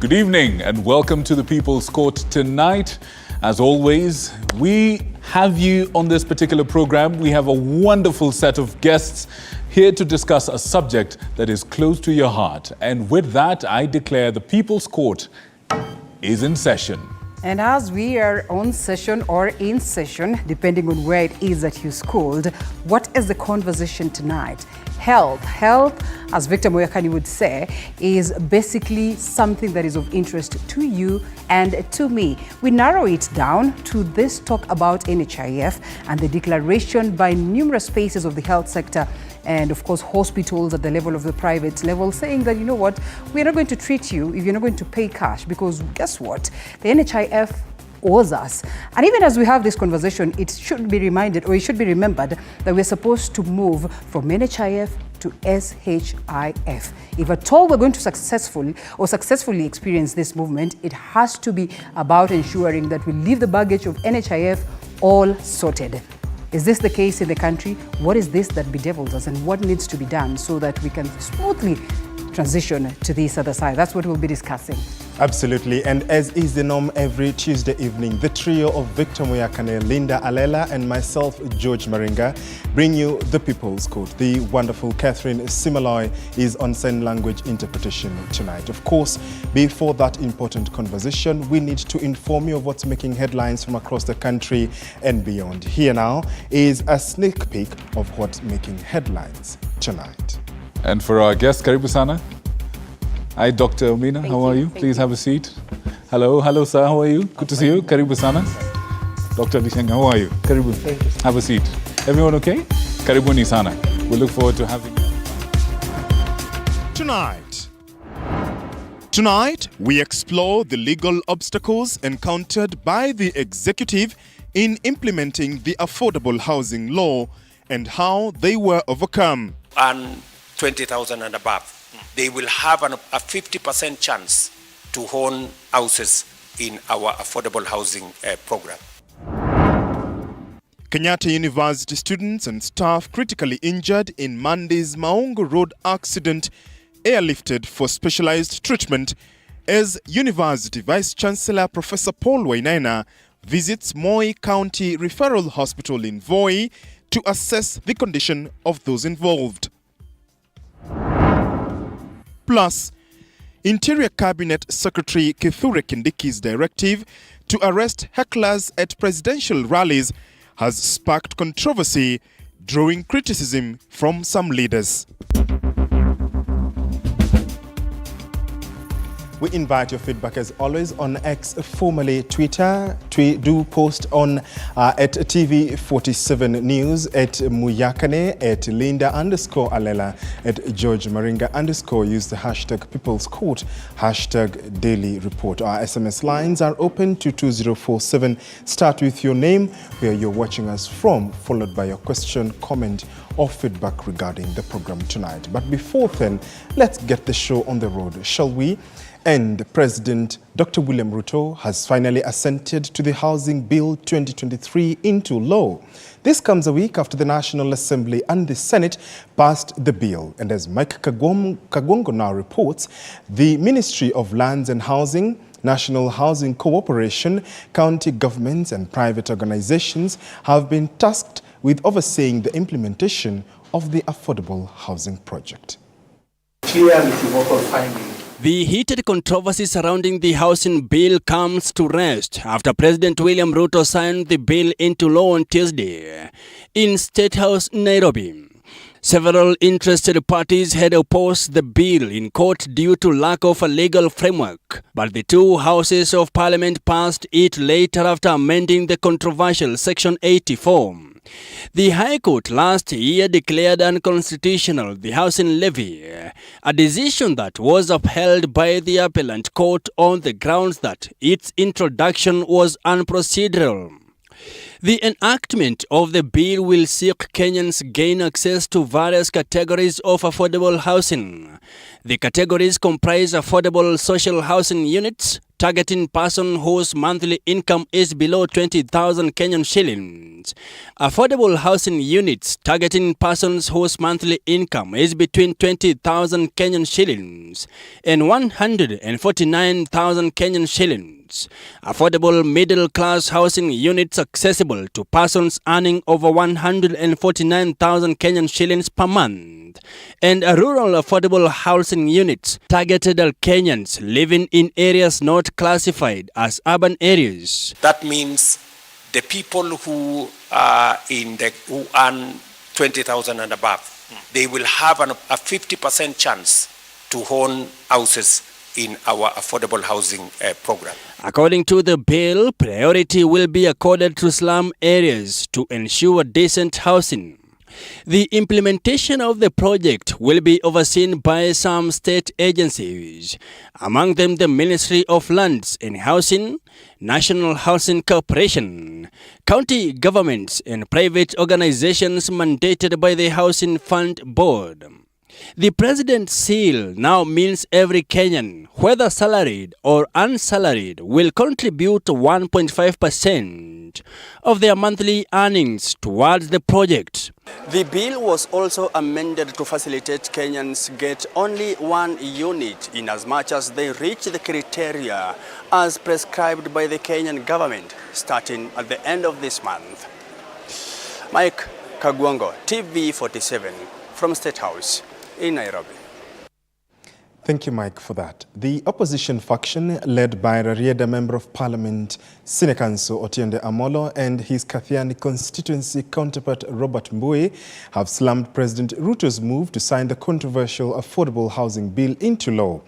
Good evening and welcome to the People's Court tonight. As always, we have you on this particular program. We have a wonderful set of guests here to discuss a subject that is close to your heart. And with that, I declare the People's Court is in session. And as we are on session or in session, depending on where it is that you schooled, what is the conversation tonight? Health, as Victor Moyakani would say, is basically something that is of interest to you and to me. We narrow it down to this talk about NHIF and the declaration by numerous spaces of the health sector and of course hospitals at the level of the private level saying that, you know what, we're not going to treat you if you're not going to pay cash, because guess what, the NHIF owes us. And even as we have this conversation, it should be reminded, or it should be remembered, that we're supposed to move from NHIF to SHIF. If at all we're going to successfully experience this movement, it has to be about ensuring that we leave the baggage of NHIF all sorted. Is this the case in the country? What is this that bedevils us, and what needs to be done so that we can smoothly transition to this other side? That's what we'll be discussing. Absolutely, and as is the norm every Tuesday evening, the trio of Victor Moyakane, Linda Alela, and myself, George Maringa, bring you the People's Court. The wonderful Catherine Simaloy is on sign language interpretation tonight. Of course, before that important conversation, we need to inform you of what's making headlines from across the country and beyond. Here now is a sneak peek of what's making headlines tonight. And for our guest, Karibu Sana. Hi, Dr. Omina. How are you? Please have a seat. Hello, sir. How are you? Good to see you. Karibu Sana. Dr. Lishenga, how are you? Karibu. Thank you. Have a seat. Everyone okay? Karibuni Sana. We look forward to having you. Tonight, we explore the legal obstacles encountered by the executive in implementing the affordable housing law and how they were overcome. And 20,000 and above, they will have a 50% chance to own houses in our affordable housing program. Kenyatta University students and staff critically injured in Monday's Maungu Road accident airlifted for specialized treatment as University Vice Chancellor Professor Paul Wainaina visits Moi County Referral Hospital in Voi to assess the condition of those involved. Plus, Interior Cabinet Secretary Kithure Kindiki's directive to arrest hecklers at presidential rallies has sparked controversy, drawing criticism from some leaders. We invite your feedback as always on X, formerly Twitter. Do post on at TV47 News, at Muyakane, at Linda_Alela, at George Maringa_. Use the hashtag People's Court, hashtag Daily Report. Our SMS lines are open to 2047. Start with your name, where you're watching us from, followed by your question, comment, or feedback regarding the program tonight. But before then, let's get the show on the road, shall we? And President Dr. William Ruto has finally assented to the Housing Bill 2023 into law. This comes a week after the National Assembly and the Senate passed the bill. And as Mike Kagongo now reports, the Ministry of Lands and Housing, National Housing Cooperation, county governments and private organizations have been tasked with overseeing the implementation of the affordable housing project. Clear unequivocal findings. The heated controversy surrounding the housing bill comes to rest after President William Ruto signed the bill into law on Tuesday in State House, Nairobi. Several interested parties had opposed the bill in court due to lack of a legal framework, but the two houses of parliament passed it later after amending the controversial Section 84. The High Court last year declared unconstitutional the housing levy, a decision that was upheld by the appellate court on the grounds that its introduction was unprocedural. The enactment of the bill will see Kenyans gain access to various categories of affordable housing. The categories comprise affordable social housing units, targeting person whose monthly income is below 20,000 Kenyan shillings. Affordable housing units targeting persons whose monthly income is between 20,000 Kenyan shillings and 149,000 Kenyan shillings. Affordable middle-class housing units accessible to persons earning over 149,000 Kenyan shillings per month. And rural affordable housing units targeted at Kenyans living in areas not classified as urban areas. That means the people who are who earn 20,000 and above, they will have a 50% chance to own houses in our affordable housing program. According to the bill, priority will be accorded to slum areas to ensure decent housing. The implementation of the project will be overseen by some state agencies, among them the Ministry of Lands and Housing, National Housing Corporation, county governments and private organizations mandated by the Housing Fund Board. The president's seal now means every Kenyan, whether salaried or unsalaried, will contribute 1.5% of their monthly earnings towards the project. The bill was also amended to facilitate Kenyans get only one unit in as much as they reach the criteria as prescribed by the Kenyan government starting at the end of this month. Mike Kagwango, TV47 from State House in Nairobi. Thank you, Mike, for that. The opposition faction, led by Rarieda Member of Parliament, Sinekanso Otiende Amolo, and his Kathiani constituency counterpart Robert Mbui, have slammed President Ruto's move to sign the controversial affordable housing bill into law.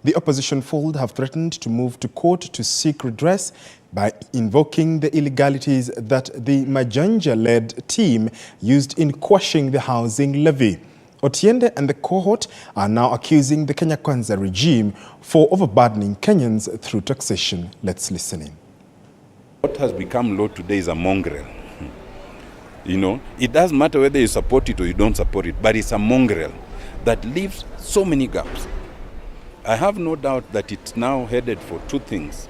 The opposition fold have threatened to move to court to seek redress by invoking the illegalities that the Majanja-led team used in quashing the housing levy. Otiende and the cohort are now accusing the Kenya Kwanza regime for overburdening Kenyans through taxation. Let's listen in. What has become law today is a mongrel. You know, it doesn't matter whether you support it or you don't support it, but it's a mongrel that leaves so many gaps. I have no doubt that it's now headed for two things: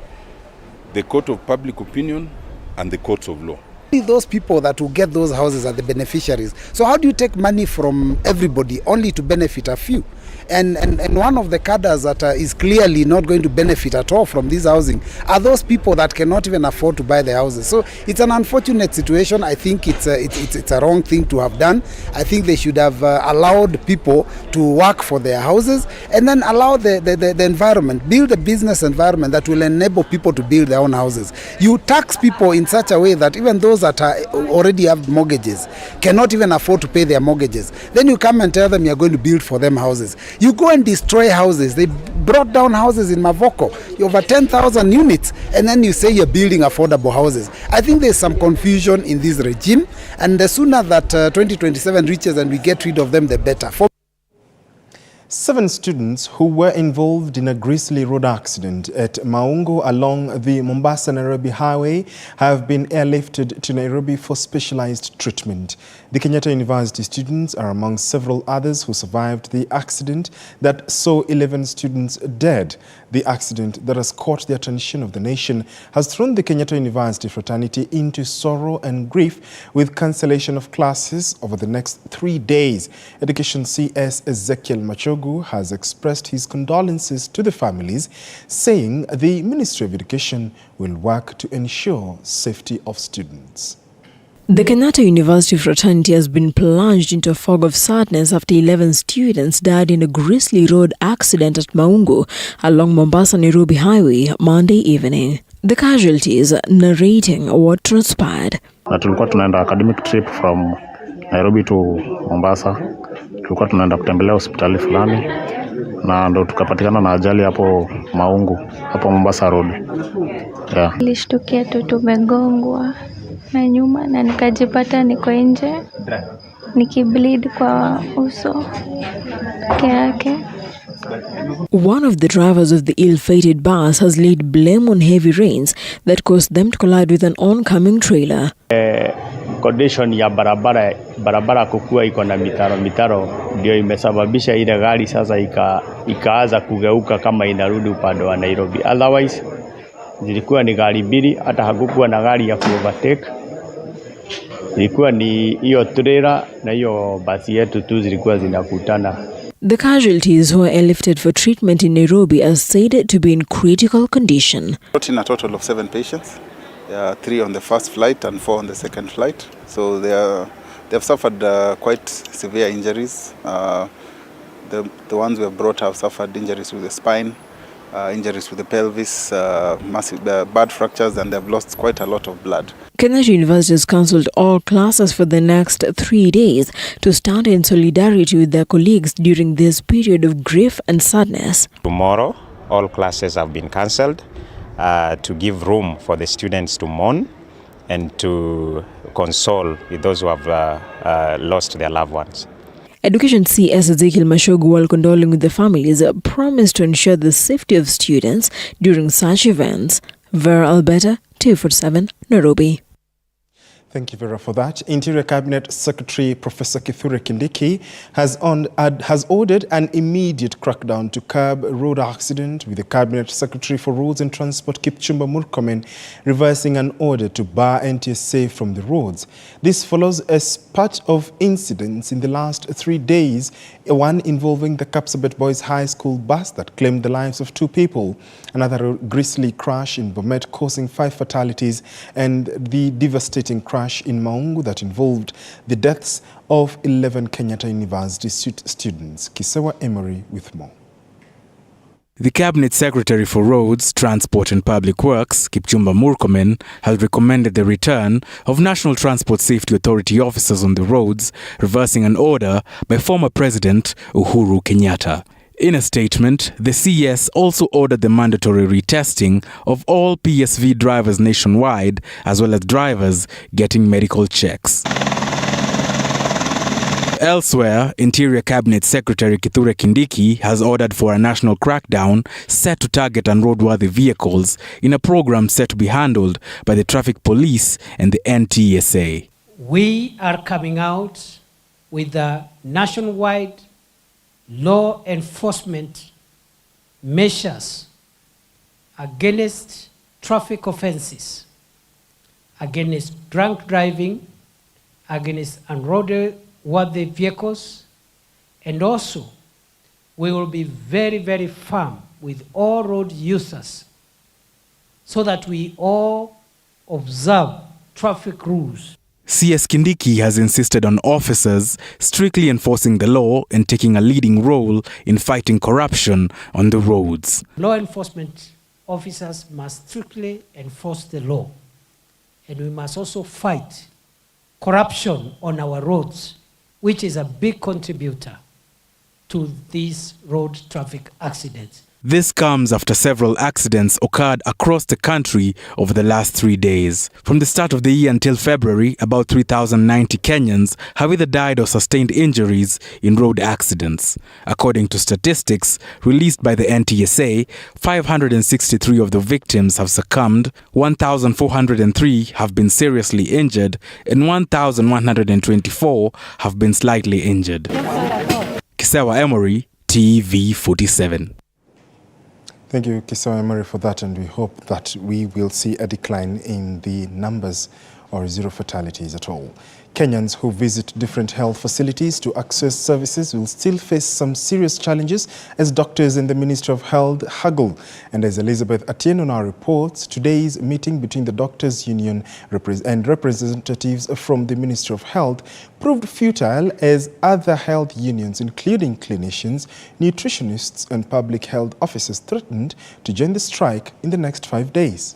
the court of public opinion and the courts of law. Those people that will get those houses are the beneficiaries. So how do you take money from everybody only to benefit a few? And one of the cadres that is clearly not going to benefit at all from this housing are those people that cannot even afford to buy the houses. So it's an unfortunate situation. I think it's a wrong thing to have done. I think they should have allowed people to work for their houses and then allow the environment, build a business environment that will enable people to build their own houses. You tax people in such a way that even those that already have mortgages cannot even afford to pay their mortgages. Then you come and tell them you're going to build for them houses. You go and destroy houses. They brought down houses in Mavoko, over 10,000 units, and then you say you're building affordable houses. I think there's some confusion in this regime, and the sooner that 2027 reaches and we get rid of them, the better. 7 students who were involved in a grisly road accident at Maungu along the Mombasa-Nairobi highway have been airlifted to Nairobi for specialized treatment. The Kenyatta University students are among several others who survived the accident that saw 11 students dead. The accident that has caught the attention of the nation has thrown the Kenyatta University fraternity into sorrow and grief with cancellation of classes over the next 3 days. Education CS Ezekiel Machogu has expressed his condolences to the families, saying the Ministry of Education will work to ensure safety of students. The Kenyatta University fraternity has been plunged into a fog of sadness after 11 students died in a grisly road accident at Maungu along Mombasa-Nairobi highway Monday evening. The casualties narrating what transpired. Tulikuwa tunaenda academic trip from Nairobi to Mombasa. Tulikuwa tunaenda kutembelea hospitali fulani na ndo tukapatikana na ajali hapo Maungu, hapo Mombasa road. Yeah. Nilishtukia tu tumegongwa na nyuma na nikajipata niko nje nikibleed kwa uso yake. One of the drivers of the ill-fated bus has laid blame on heavy rains that caused them to collide with an oncoming trailer. Condition ya barabara kukua iko na mitaro ndio imesababisha ile gari sasa ikaanza kugeuka kama inarudi upande wa Nairobi. Otherwise Zilikuwa ni gari mbili, hata hakukuwa na gari ya kuovertake. Zilikuwa ni hiyo trailer na hiyo basi yetu tu zilikuwa zinakutana. The casualties who are airlifted for treatment in Nairobi are said to be in critical condition. In a total of 7 patients, 3 on the first flight and 4 on the second flight. So they have suffered quite severe injuries. The ones we have brought have suffered injuries with the spine, injuries with the pelvis, massive bad fractures, and they have lost quite a lot of blood. Kenyatta University has cancelled all classes for the next 3 days to stand in solidarity with their colleagues during this period of grief and sadness. Tomorrow, all classes have been cancelled to give room for the students to mourn and to console with those who have lost their loved ones. Education CS Ezekiel Mashogu, while condoling with the families, promised to ensure the safety of students during such events. Vera Alberta, 247, Nairobi. Thank you, Vera, for that. Interior Cabinet Secretary Professor Kithure Kindiki has ordered an immediate crackdown to curb road accident, with the Cabinet Secretary for Roads and Transport Kipchumba Murkomen reversing an order to bar NTSA from the roads. This follows a spate of incidents in the last 3 days, one involving the Kapsabet Boys High School bus that claimed the lives of 2 people, another grisly crash in Bomet causing 5 fatalities, and the devastating crash in Maungu that involved the deaths of 11 Kenyatta University students. Kisewa Emery with more. The Cabinet Secretary for Roads, Transport and Public Works, Kipchumba Murkomen, has recommended the return of National Transport Safety Authority officers on the roads, reversing an order by former President Uhuru Kenyatta. In a statement, the CS also ordered the mandatory retesting of all PSV drivers nationwide, as well as drivers getting medical checks. Elsewhere, Interior Cabinet Secretary Kithure Kindiki has ordered for a national crackdown set to target unroadworthy vehicles in a program set to be handled by the Traffic Police and the NTSA. We are coming out with a nationwide law enforcement measures against traffic offenses, against drunk driving, against unroadworthy vehicles, and also we will be very, very firm with all road users so that we all observe traffic rules. CS Kindiki has insisted on officers strictly enforcing the law and taking a leading role in fighting corruption on the roads. Law enforcement officers must strictly enforce the law, and we must also fight corruption on our roads, which is a big contributor to these road traffic accidents. This comes after several accidents occurred across the country over the last 3 days. From the start of the year until February, about 3,090 Kenyans have either died or sustained injuries in road accidents. According to statistics released by the NTSA, 563 of the victims have succumbed, 1,403 have been seriously injured, and 1,124 have been slightly injured. Kisewa Emery, TV47. Thank you, Kisewa Emery, for that, and we hope that we will see a decline in the numbers or zero fatalities at all. Kenyans who visit different health facilities to access services will still face some serious challenges as doctors in the Ministry of Health haggle. And as Elizabeth Atieno now reports, today's meeting between the Doctors' Union and representatives from the Ministry of Health proved futile as other health unions, including clinicians, nutritionists and public health officers, threatened to join the strike in the next 5 days.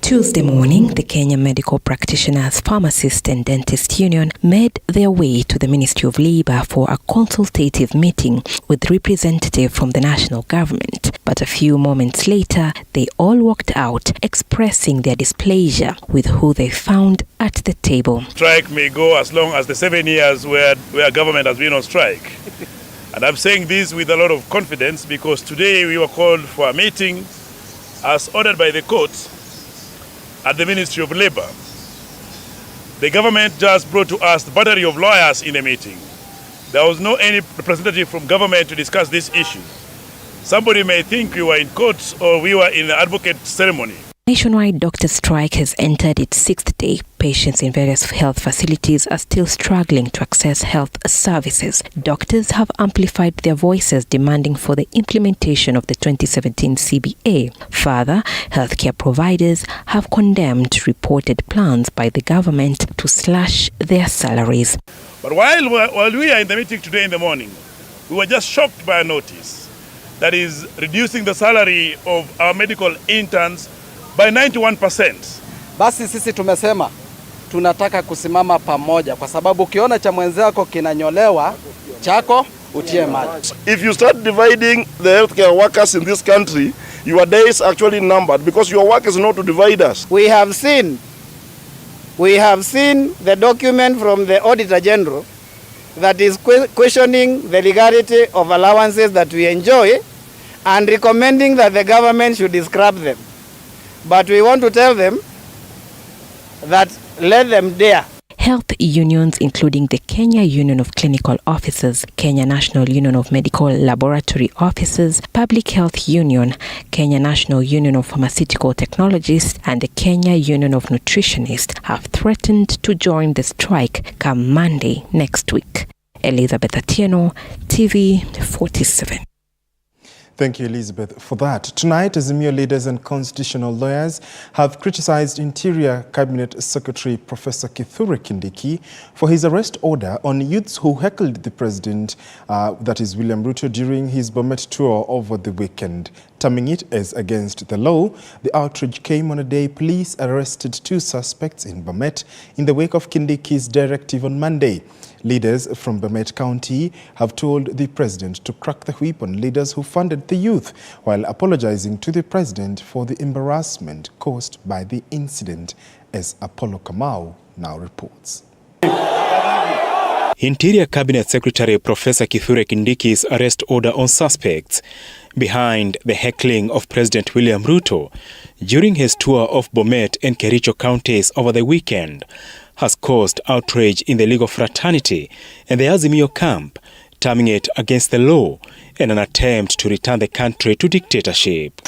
Tuesday morning, the Kenya Medical Practitioners, Pharmacists and Dentists Union made their way to the Ministry of Labour for a consultative meeting with representatives from the national government. But a few moments later, they all walked out, expressing their displeasure with who they found at the table. Strike may go as long as the 7 years where government has been on strike. And I'm saying this with a lot of confidence because today we were called for a meeting as ordered by the court at the Ministry of Labour. The government just brought to us the battery of lawyers in the meeting. There was no any representative from government to discuss these issues. Somebody may think we were in court or we were in the advocate ceremony. Nationwide doctor strike has entered its 6th day. Patients in various health facilities are still struggling to access health services. Doctors have amplified their voices demanding for the implementation of the 2017 CBA. Further, healthcare providers have condemned reported plans by the government to slash their salaries. But while we are in the meeting today in the morning, we were just shocked by a notice that is reducing the salary of our medical interns by 91%. Basi sisi tumesema tunataka kusimama pamoja kwa sababu ukiona cha mwenzako kinanyolewa chako utie maji. If you start dividing the healthcare workers in this country, your days actually numbered because your work is not to divide us. We have seen the document from the Auditor General that is questioning the legality of allowances that we enjoy and recommending that the government should scrap them. But we want to tell them that let them dare. Health unions, including the Kenya Union of Clinical Officers, Kenya National Union of Medical Laboratory Officers, Public Health Union, Kenya National Union of Pharmaceutical Technologists, and the Kenya Union of Nutritionists, have threatened to join the strike come Monday next week. Elizabeth Atieno, TV 47. Thank you, Elizabeth, for that. Tonight, Azimio leaders and constitutional lawyers have criticized Interior Cabinet Secretary Professor Kithure Kindiki for his arrest order on youths who heckled the president, that is William Ruto, during his Bomet tour over the weekend. Terming it as against the law, the outrage came on a day police arrested 2 suspects in Bomet in the wake of Kindiki's directive on Monday. Leaders from Bomet County have told the president to crack the whip on leaders who funded the youth, while apologizing to the president for the embarrassment caused by the incident, as Apollo Kamau now reports. Interior Cabinet Secretary Professor Kithure Kindiki's arrest order on suspects behind the heckling of President William Ruto during his tour of Bomet and Kericho counties over the weekend has caused outrage in the legal fraternity and the Azimio camp, terming it against the law and an attempt to return the country to dictatorship.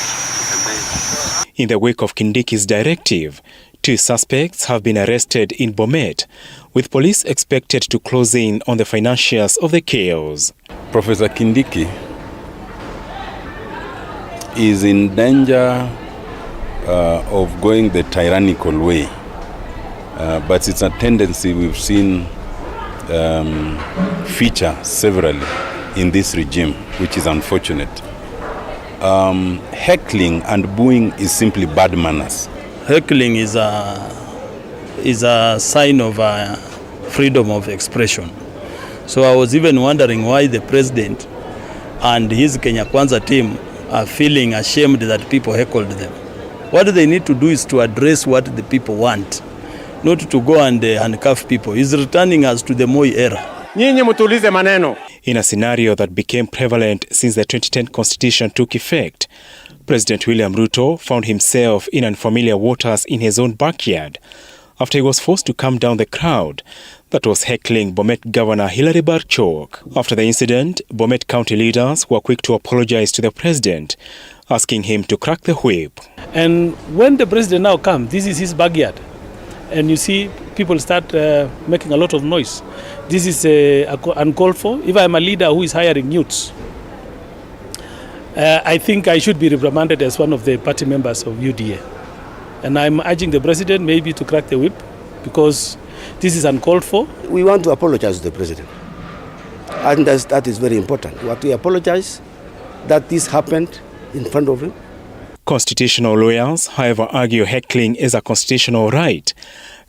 In the wake of Kindiki's directive, 2 suspects have been arrested in Bomet, with police expected to close in on the financiers of the chaos. Professor Kindiki is in danger of going the tyrannical way. But it's a tendency we've seen feature severally in this regime, which is unfortunate. Heckling and booing is simply bad manners. Heckling is a sign of freedom of expression. So I was even wondering why the president and his Kenya Kwanza team are feeling ashamed that people heckled them. What they need to do is to address what the people want, not to go and handcuff people. He's returning us to the Moi era. Nyinyi mutulize maneno. In a scenario that became prevalent since the 2010 constitution took effect, President William Ruto found himself in unfamiliar waters in his own backyard after he was forced to calm down the crowd that was heckling Bomet Governor Hilary Barchok. After the incident, Bomet County leaders were quick to apologize to the president, asking him to crack the whip. And when the president now comes, this is his backyard. And you see people start making a lot of noise. This is uncalled for. If I'm a leader who is hiring youths, I think I should be reprimanded as one of the party members of UDA. And I'm urging the president maybe to crack the whip because this is uncalled for. We want to apologize to the president. And that is very important. We have to apologize that this happened in front of him. Constitutional lawyers, however, argue heckling is a constitutional right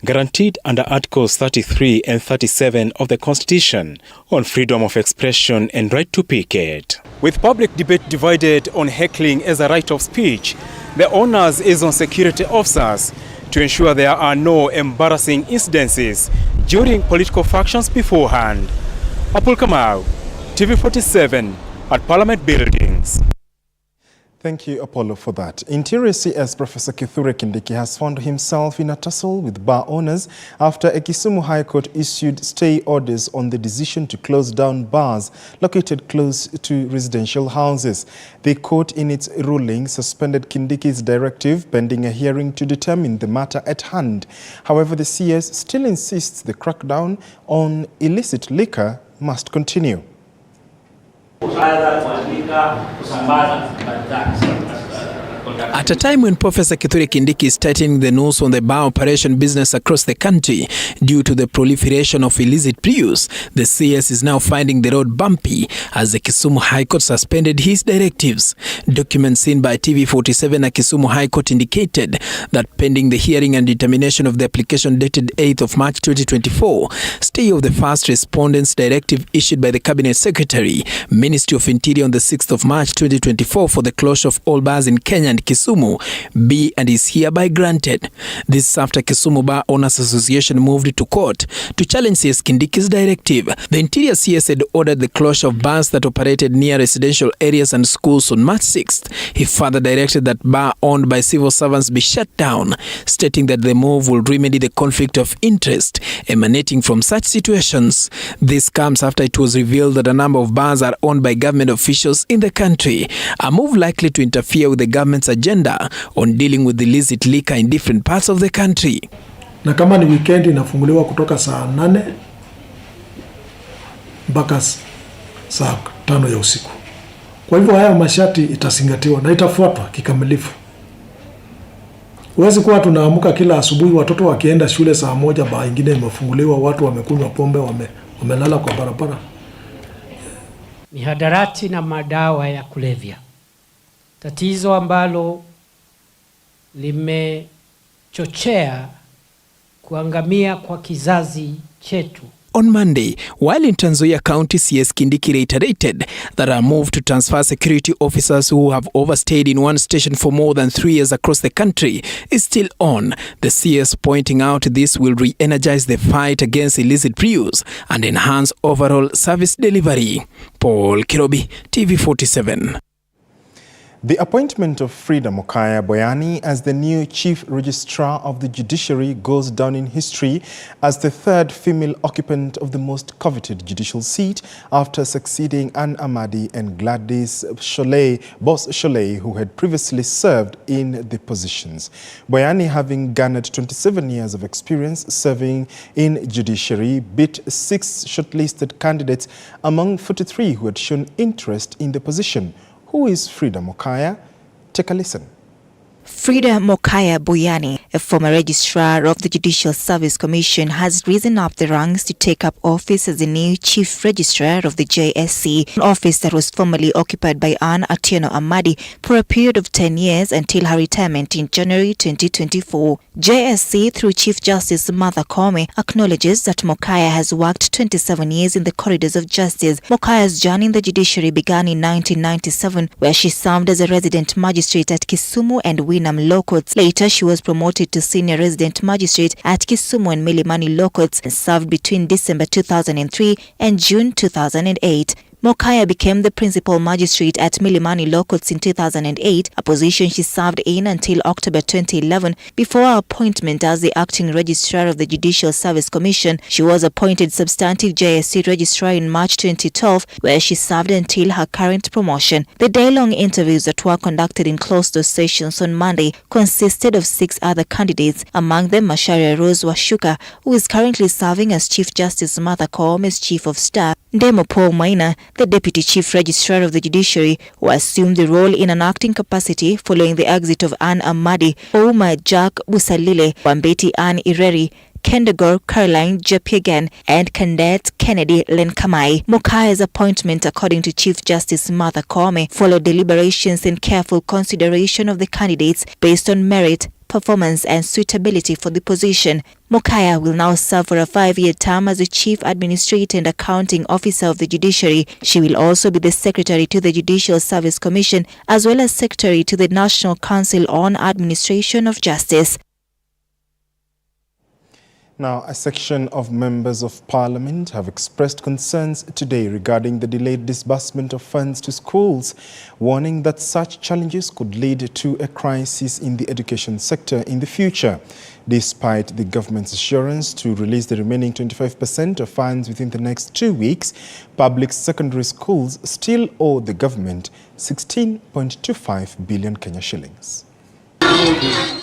guaranteed under Articles 33 and 37 of the Constitution on freedom of expression and right to picket. With public debate divided on heckling as a right of speech, the onus is on security officers to ensure there are no embarrassing incidences during political factions beforehand. Apul Kamau, TV 47 at Parliament Buildings. Thank you, Apollo, for that. Interior CS Professor Kithure Kindiki has found himself in a tussle with bar owners after a Kisumu High Court issued stay orders on the decision to close down bars located close to residential houses. The court, in its ruling, suspended Kindiki's directive pending a hearing to determine the matter at hand. However, the CS still insists the crackdown on illicit liquor must continue. At a time when Professor Kithure Kindiki is tightening the noose on the bar operation business across the country due to the proliferation of illicit brews, the CS is now finding the road bumpy as the Kisumu High Court suspended his directives. Documents seen by TV47 at Kisumu High Court indicated that pending the hearing and determination of the application dated 8th of March 2024, stay of the first respondent's directive issued by the Cabinet Secretary, Ministry of Interior on the 6th of March 2024 for the closure of all bars in Kenya and Kisumu be and is hereby granted. This after Kisumu Bar Owners Association moved to court to challenge CS Kindiki's directive. The Interior CS had ordered the closure of bars that operated near residential areas and schools on March 6th. He further directed that bar owned by civil servants be shut down, stating that the move will remedy the conflict of interest emanating from such situations. This comes after it was revealed that a number of bars are owned by government officials in the country, a move likely to interfere with the government's agenda on dealing with illicit liquor in different parts of the country. Na kama ni weekend inafunguliwa kutoka saa 8 mpaka saa 5 ya usiku. Kwa hivyo haya masharti itazingatiwa na itafuatwa kikamilifu. Huwezi kuwa tunaamka kila asubuhi watoto wakienda shule saa 1 baa ingine imefunguliwa, watu wamekunywa pombe, wamelala kwa barabara. Mihadarati na madawa ya kulevya, tatizo ambalo limechochea kuangamia kwa kizazi chetu. On Monday, while in Trans Nzoia County, CS Kindiki reiterated that a move to transfer security officers who have overstayed in one station for more than 3 years across the country is still on. The CS pointing out this will re-energize the fight against illicit brews and enhance overall service delivery. Paul Kirobi, TV47. The appointment of Frida Mokaya Boyani as the new Chief Registrar of the Judiciary goes down in history as the third female occupant of the most coveted judicial seat after succeeding Anne Amadi and Gladys Boss Sholay, who had previously served in the positions. Boyani, having garnered 27 years of experience serving in judiciary, beat 6 shortlisted candidates among 43 who had shown interest in the position. Who is Frida Mokaya? Take a listen. Frida Mokaya Boyani, a former registrar of the Judicial Service Commission, has risen up the ranks to take up office as the new Chief Registrar of the JSC, an office that was formerly occupied by Anne Atieno Amadi for a period of 10 years until her retirement in January 2024. JSC, through Chief Justice Martha Koome, acknowledges that Mokaya has worked 27 years in the corridors of justice. Mokaya's journey in the judiciary began in 1997, where she served as a resident magistrate at Kisumu and Winam Law Courts. Later, she was promoted to senior resident magistrate at Kisumu and Milimani Law Courts and served between December 2003 and June 2008. Mokaya became the principal magistrate at Milimani Law Courts in 2008, a position she served in until October 2011. Before her appointment as the acting registrar of the Judicial Service Commission, she was appointed substantive JSC registrar in March 2012, where she served until her current promotion. The day-long interviews that were conducted in closed-door sessions on Monday consisted of 6 other candidates, among them Macharia Rose Washuka, who is currently serving as Chief Justice Martha Koome's Chief of Staff, Ndemo Paul Maina, the Deputy Chief Registrar of the Judiciary, who assumed the role in an acting capacity following the exit of Anne Amadi, Ouma Jack Busalile, Wambeti Anne Ireri, Kendegor Caroline Jepiagan, and Cadet Kennedy Lenkamai. Mokaya's appointment, according to Chief Justice Martha Koome, followed deliberations and careful consideration of the candidates based on merit, performance and suitability for the position. Mokaya will now serve for a 5-year term as the Chief Administrator and Accounting Officer of the Judiciary. She will also be the Secretary to the Judicial Service Commission as well as Secretary to the National Council on Administration of Justice. Now, a section of members of parliament have expressed concerns today regarding the delayed disbursement of funds to schools, warning that such challenges could lead to a crisis in the education sector in the future. Despite the government's assurance to release the remaining 25% of funds within the next 2 weeks, public secondary schools still owe the government 16.25 billion Kenya shillings.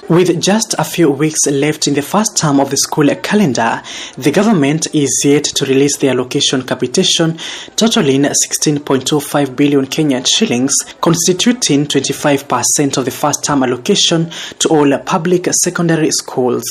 With just a few weeks left in the first term of the school calendar, the government is yet to release the allocation capitation totaling 16.25 billion Kenyan shillings, constituting 25% of the first term allocation to all public secondary schools.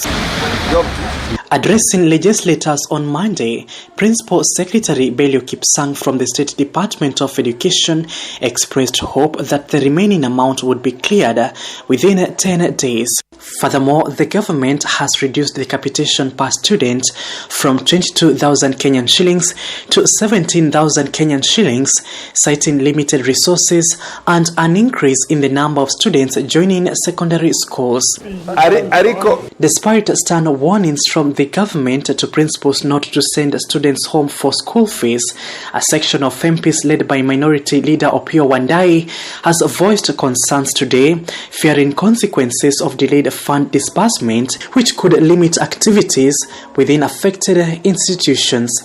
Addressing legislators on Monday, Principal Secretary Belio Kipsang from the State Department of Education expressed hope that the remaining amount would be cleared within 10 days. Furthermore, the government has reduced the capitation per student from 22,000 Kenyan shillings to 17,000 Kenyan shillings, citing limited resources and an increase in the number of students joining secondary schools. Despite stern warnings from the government to principals not to send students home for school fees, a section of MPs led by Minority Leader Opiyo Wandayi has voiced concerns today, fearing consequences of delayed fund disbursement, which could limit activities within affected institutions.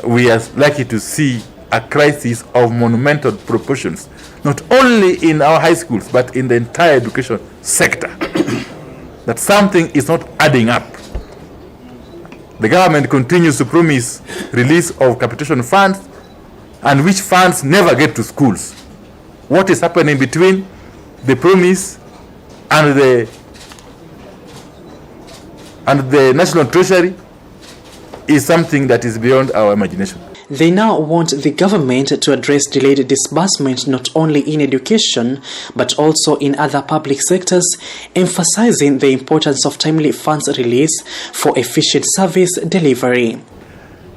We are likely to see a crisis of monumental proportions, not only in our high schools, but in the entire education sector. That something is not adding up. The government continues to promise release of capitation funds, and which funds never get to schools. What is happening between the promise and the National Treasury is something that is beyond our imagination. They now want the government to address delayed disbursement not only in education but also in other public sectors, emphasizing the importance of timely funds release for efficient service delivery.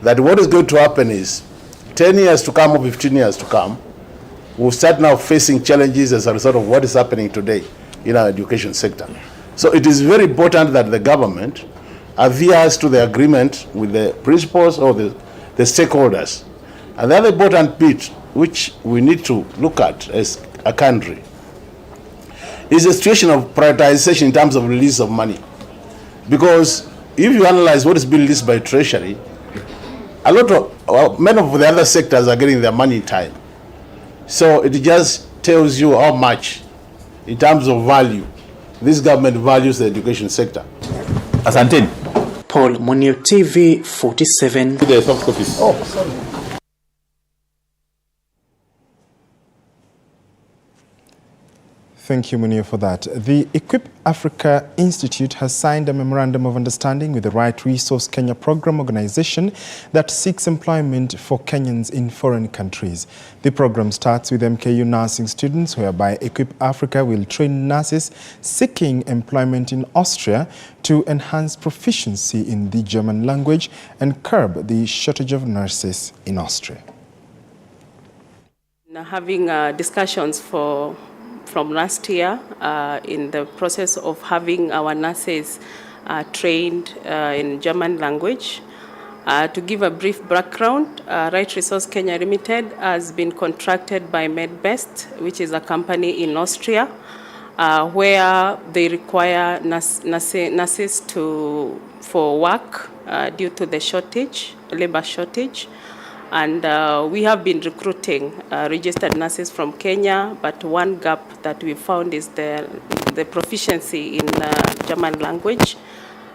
That what is going to happen is 10 years to come or 15 years to come, we'll start now facing challenges as a result of what is happening today in our education sector. So it is very important that the government adheres to the agreement with the principals or the stakeholders. And the other important bit which we need to look at as a country is the situation of prioritization in terms of release of money. Because if you analyze what is being released by Treasury, many of the other sectors are getting their money in time. So it just tells you how much, in terms of value, this government values the education sector. Asante. Paul Munio, TV 47. Thank you, Munio, for that. The Equip Africa Institute has signed a memorandum of understanding with the Right Resource Kenya program organization that seeks employment for Kenyans in foreign countries. The program starts with MKU nursing students, whereby Equip Africa will train nurses seeking employment in Austria to enhance proficiency in the German language and curb the shortage of nurses in Austria. Having discussions from last year in the process of having our nurses trained in German language. To give a brief background, Right Resource Kenya Limited has been contracted by MedBest, which is a company in Austria, where they require nurses for work due to the labor shortage. And we have been recruiting registered nurses from Kenya, but one gap that we found is the proficiency in German language.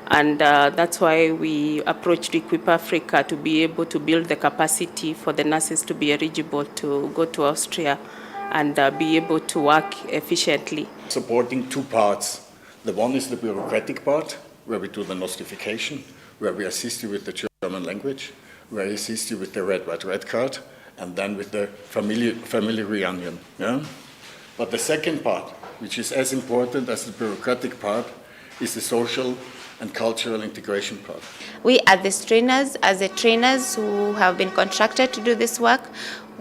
And that's why we approached Equip Africa to be able to build the capacity for the nurses to be eligible to go to Austria and be able to work efficiently. Supporting two parts. The one is the bureaucratic part, where we do the notification, where we assist you with the German language, where I assist you with the red card, and then with the family reunion. Yeah? But the second part, which is as important as the bureaucratic part, is the social and cultural integration part. We as the trainers who have been contracted to do this work,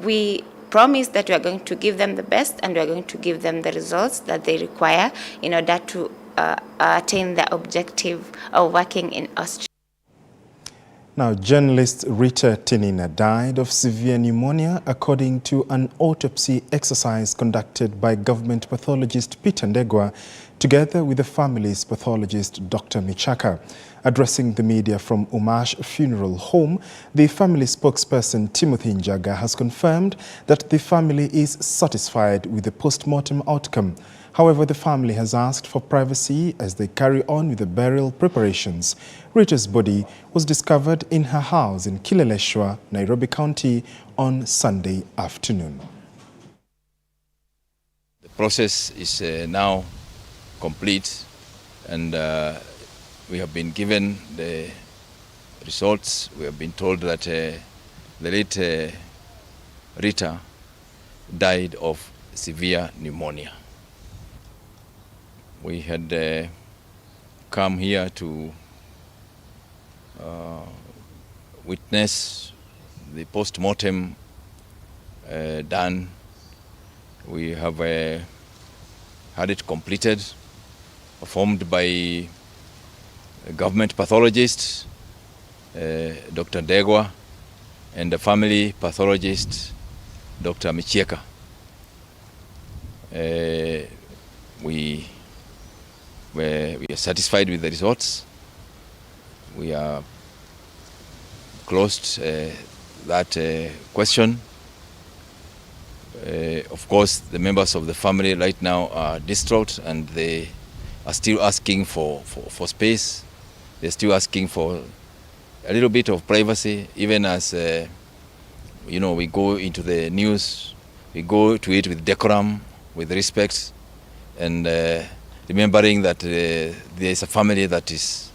we promise that we are going to give them the best and we are going to give them the results that they require in order to attain the objective of working in Austria. Now, journalist Rita Tinina died of severe pneumonia according to an autopsy exercise conducted by government pathologist Peter Ndegwa together with the family's pathologist Dr. Michaka. Addressing the media from Umash Funeral Home, the family spokesperson Timothy Njaga has confirmed that the family is satisfied with the post-mortem outcome. However, the family has asked for privacy as they carry on with the burial preparations. Rita's body was discovered in her house in Kileleshwa, Nairobi County on Sunday afternoon. The process is now complete, and we have been given the results. We have been told that the late Rita died of severe pneumonia. We had come here to witness the post-mortem done. We have had it completed, performed by a government pathologist, Dr. Ndegwa, and the family pathologist, Dr. Michaka. We are satisfied with the results. We are closed that question. Of course, the members of the family right now are distraught, and they are still asking for space. They're still asking for a little bit of privacy, even as we go into the news. We go to it with decorum, with respect, and remembering that there is a family that is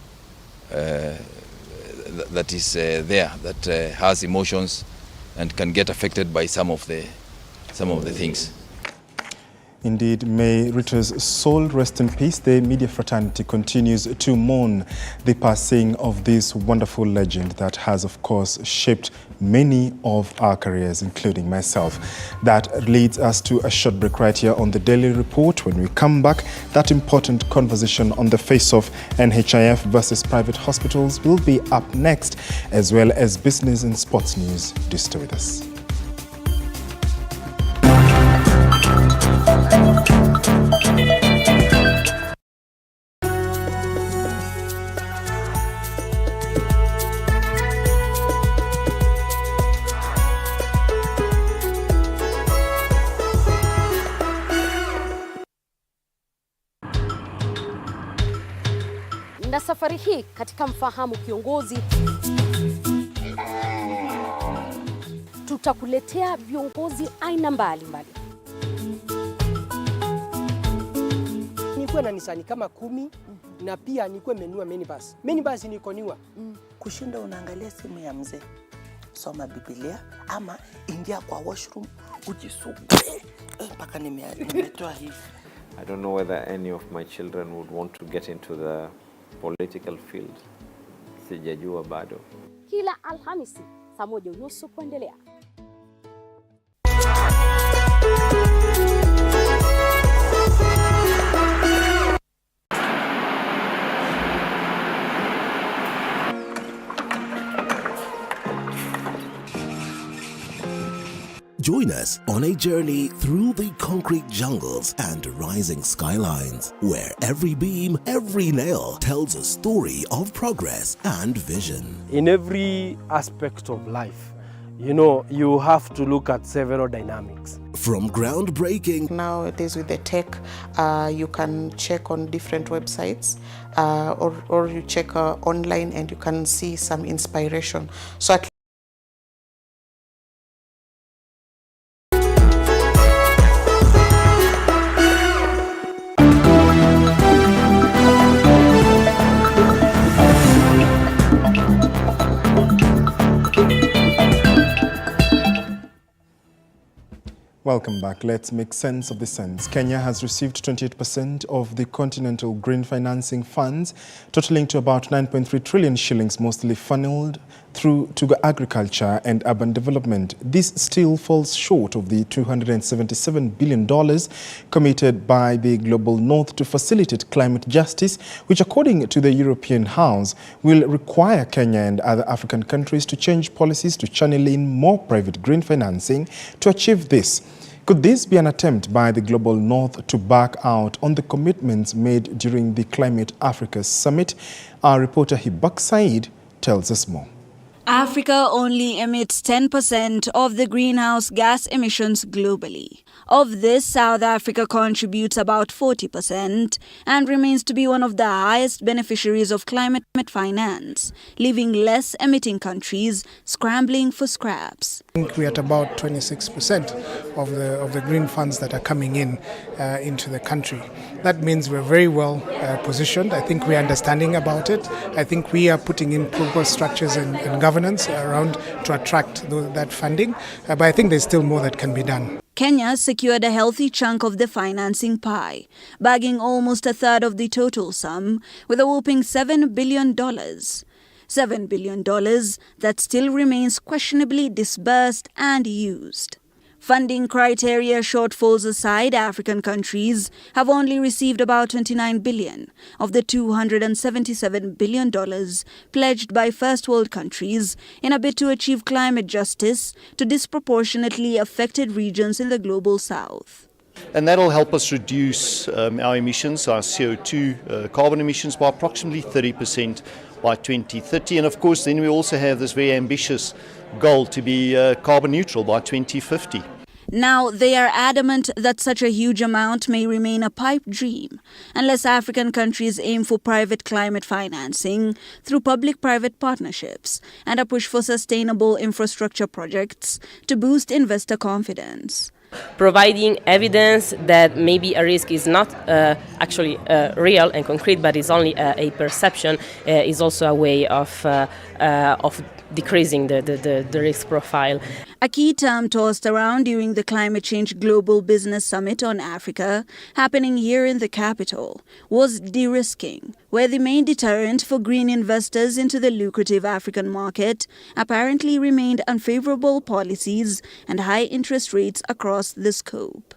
there, that has emotions and can get affected by some of the things. Indeed, may Rita's soul rest in peace. The media fraternity continues to mourn the passing of this wonderful legend that has, of course, shaped many of our careers, including myself. That leads us to a short break right here on the Daily Report. When we come back, that important conversation on the face-off NHIF versus private hospitals will be up next, as well as business and sports news. Do stay with us. Na safari hii katika Mfahamu Kiongozi tutakuletea viongozi aina mbalimbali. Nikuwe na Nisani kama 10 na pia nikuwe menua minibus. Minibus nikoniwa. Kushinda unaangalia simu ya mzee. Soma Biblia ama ingia kwa washroom ujisugue. Mpaka nimetoa hivi. I don't know whether any of my children would want to get into the political field. Sijajua bado. Kila Alhamisi saa 1:30 kuendelea. Join us on a journey through the concrete jungles and rising skylines, where every beam, every nail tells a story of progress and vision. In every aspect of life, you have to look at several dynamics. From groundbreaking. Nowadays with the tech, you can check on different websites or you check online and you can see some inspiration. So Welcome back. Let's make sense of the sense. Kenya has received 28% of the Continental Green Financing Funds, totaling to about 9.3 trillion shillings, mostly funneled through to agriculture and urban development. This still falls short of the $277 billion committed by the Global North to facilitate climate justice, which, according to the European House, will require Kenya and other African countries to change policies to channel in more private green financing to achieve this. Could this be an attempt by the Global North to back out on the commitments made during the Climate Africa Summit? Our reporter Hibak Said tells us more. Africa only emits 10% of the greenhouse gas emissions globally. Of this, South Africa contributes about 40% and remains to be one of the highest beneficiaries of climate finance, leaving less emitting countries scrambling for scraps. I think we're at about 26% of the green funds that are coming into the country. That means we're very well positioned. I think we're understanding about it. I think we are putting in proper structures and governance around to attract that funding. But I think there's still more that can be done. Kenya secured a healthy chunk of the financing pie, bagging almost a third of the total sum with a whopping $7 billion. $7 billion that still remains questionably disbursed and used. Funding criteria shortfalls aside, African countries have only received about $29 billion of the $277 billion pledged by first world countries in a bid to achieve climate justice to disproportionately affected regions in the global south. And that'll help us reduce our emissions, our CO2 carbon emissions, by approximately 30% by 2030. And of course, then we also have this very ambitious goal to be carbon neutral by 2050. Now, they are adamant that such a huge amount may remain a pipe dream unless African countries aim for private climate financing through public-private partnerships and a push for sustainable infrastructure projects to boost investor confidence. Providing evidence that maybe a risk is not actually real and concrete, but is only a perception, is also a way of decreasing the risk profile. A key term tossed around during the Climate Change Global Business Summit on Africa, happening here in the capital, was de-risking, where the main deterrent for green investors into the lucrative African market apparently remained unfavorable policies and high interest rates across the scope.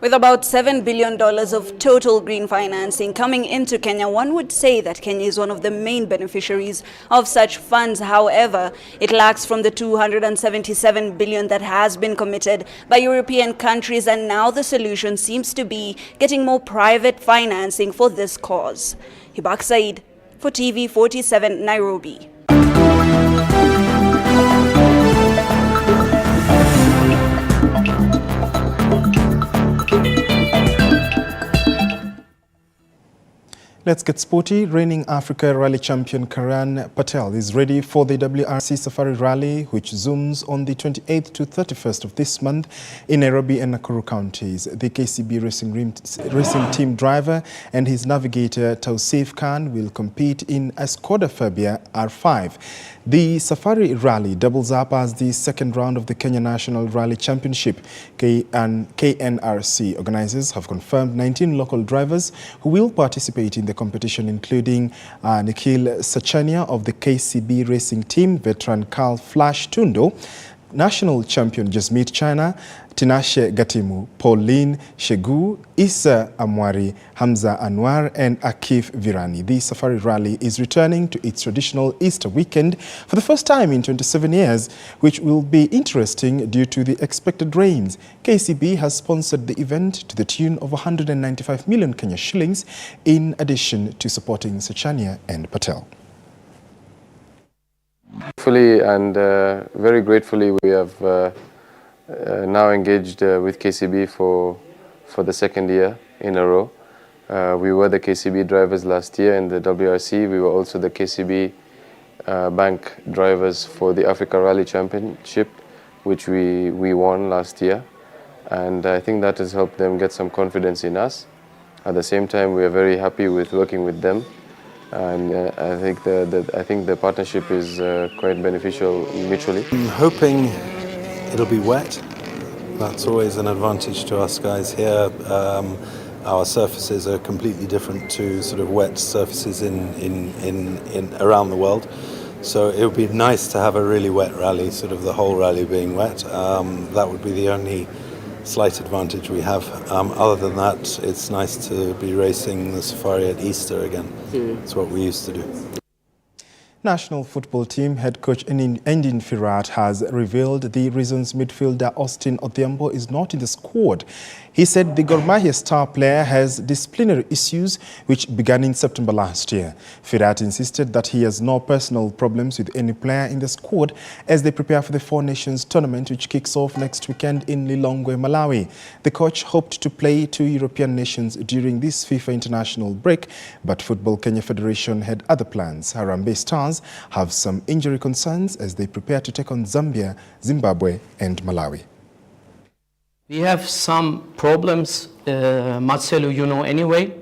With about $7 billion of total green financing coming into Kenya, one would say that Kenya is one of the main beneficiaries of such funds. However, it lacks from the $277 billion that has been committed by European countries, and now the solution seems to be getting more private financing for this cause. Hibak Said for TV 47 Nairobi. Let's get sporty. Reigning Africa Rally champion Karan Patel is ready for the WRC Safari Rally, which zooms on the 28th to 31st of this month in Nairobi and Nakuru counties. The KCB racing team driver and his navigator Tausif Khan will compete in a Skoda Fabia R5. The Safari Rally doubles up as the second round of the Kenya National Rally Championship. KNRC organizers have confirmed 19 local drivers who will participate in the competition, including Nikhil Sachania of the KCB racing team, veteran Carl Flash Tundo, national champion Jasmeet China, Tinashe Gatimu, Pauline Shegu, Issa Amwari, Hamza Anwar and Akif Virani. The Safari Rally is returning to its traditional Easter weekend for the first time in 27 years, which will be interesting due to the expected rains. KCB has sponsored the event to the tune of 195 million Kenya shillings, in addition to supporting Sachania and Patel. Gratefully and very gratefully, we have now engaged with KCB for the second year in a row. We were the KCB drivers last year in the WRC. We were also the KCB bank drivers for the Africa Rally Championship, which we won last year. And I think that has helped them get some confidence in us. At the same time, we are very happy with working with them. And I think the partnership is quite beneficial mutually. I'm hoping it'll be wet. That's always an advantage to us guys here. our surfaces are completely different to sort of wet surfaces in around the world. So it would be nice to have a really wet rally, sort of the whole rally being wet. That would be the only slight advantage we have. Other than that, it's nice to be racing the safari at Easter again. It's what we used to do. National football team head coach Endin Firat has revealed the reasons midfielder Austin Odhiambo is not in the squad. He said the Gor Mahia star player has disciplinary issues which began in September last year. Firat insisted that he has no personal problems with any player in the squad as they prepare for the Four Nations tournament which kicks off next weekend in Lilongwe, Malawi. The coach hoped to play 2 European nations during this FIFA international break, but Football Kenya Federation had other plans. Harambee Stars have some injury concerns as they prepare to take on Zambia, Zimbabwe and Malawi. We have some problems, Marcelo, you know anyway.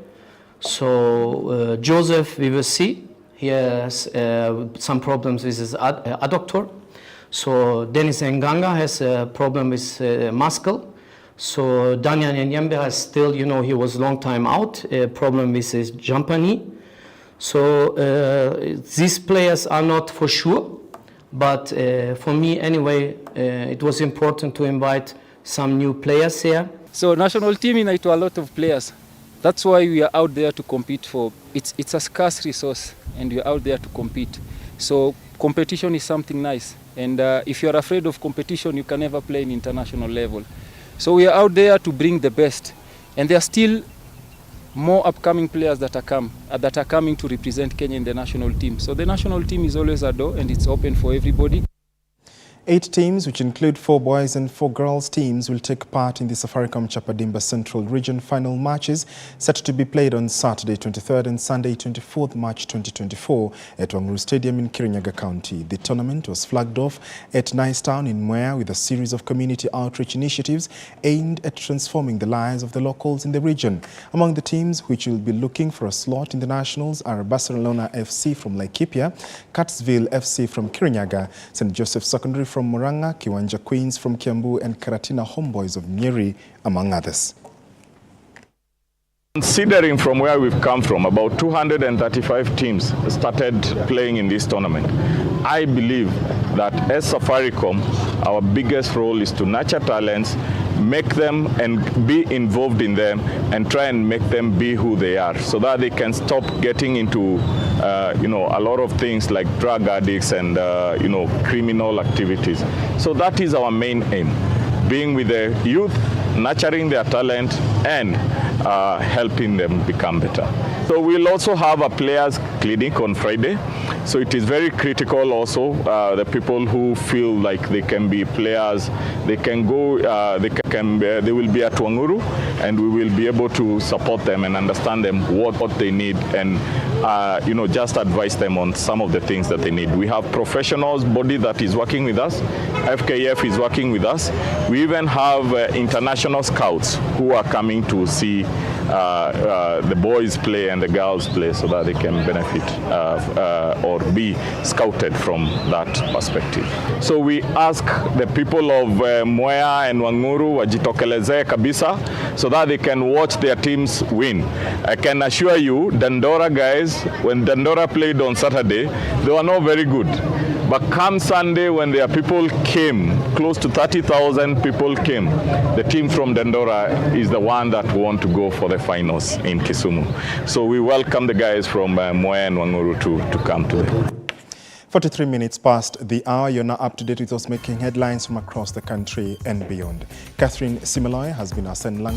So Joseph, we will see. He has some problems with his adductor. So Dennis Nganga has a problem with muscle. So Daniel Nyembe has still, you know, he was long time out, a problem with his jumper knee. So these players are not for sure, but for me anyway, it was important to invite some new players here. So national team inaitwa a lot of players. That's why we are out there to compete for. It's a scarce resource and we are out there to compete. So competition is something nice. And if you are afraid of competition, you can never play in international level. So we are out there to bring the best. And there are still more upcoming players that are coming to represent Kenya in the national team. So the national team is always a door and it's open for everybody. 8 teams, which include 4 boys and 4 girls teams, will take part in the Safaricom Chapadimba Central Region final matches set to be played on Saturday 23rd and Sunday 24th March 2024 at Wanguru Stadium in Kirinyaga County. The tournament was flagged off at Nicetown in Mwea with a series of community outreach initiatives aimed at transforming the lives of the locals in the region. Among the teams which will be looking for a slot in the nationals are Barcelona FC from Laikipia, Catsville FC from Kirinyaga, St. Joseph Secondary from Muranga, Kiwanja Queens from Kiambu and Karatina Homeboys of Nyeri, among others. Considering from where we've come from, about 235 teams started playing in this tournament. I believe that as Safaricom, our biggest role is to nurture talents, make them and be involved in them and try and make them be who they are so that they can stop getting into a lot of things like drug addicts and criminal activities. So that is our main aim, being with the youth, nurturing their talent and helping them become better. So we'll also have a players clinic on Friday. So it is very critical also, the people who feel like they can be players, they can go, they will be at Wanguru and we will be able to support them and understand them what they need and just advise them on some of the things that they need. We have professionals body that is working with us. FKF is working with us. We even have international scouts who are coming to see the boys play and the girls play so that they can benefit or be scouted from that perspective. So we ask the people of Mwea and Wanguru wajitokeleze kabisa so that they can watch their teams win. I can assure you, Dandora guys, when Dandora played on Saturday, they were not very good. But come Sunday, when their people came, close to 30,000 people came, the team from Dandora is the one that want to go for the finals in Kisumu. So we welcome the guys from Mwea and Wanguru to come today. 43 minutes past the hour. You're now up to date with those making headlines from across the country and beyond. Catherine Simaloy has been assigned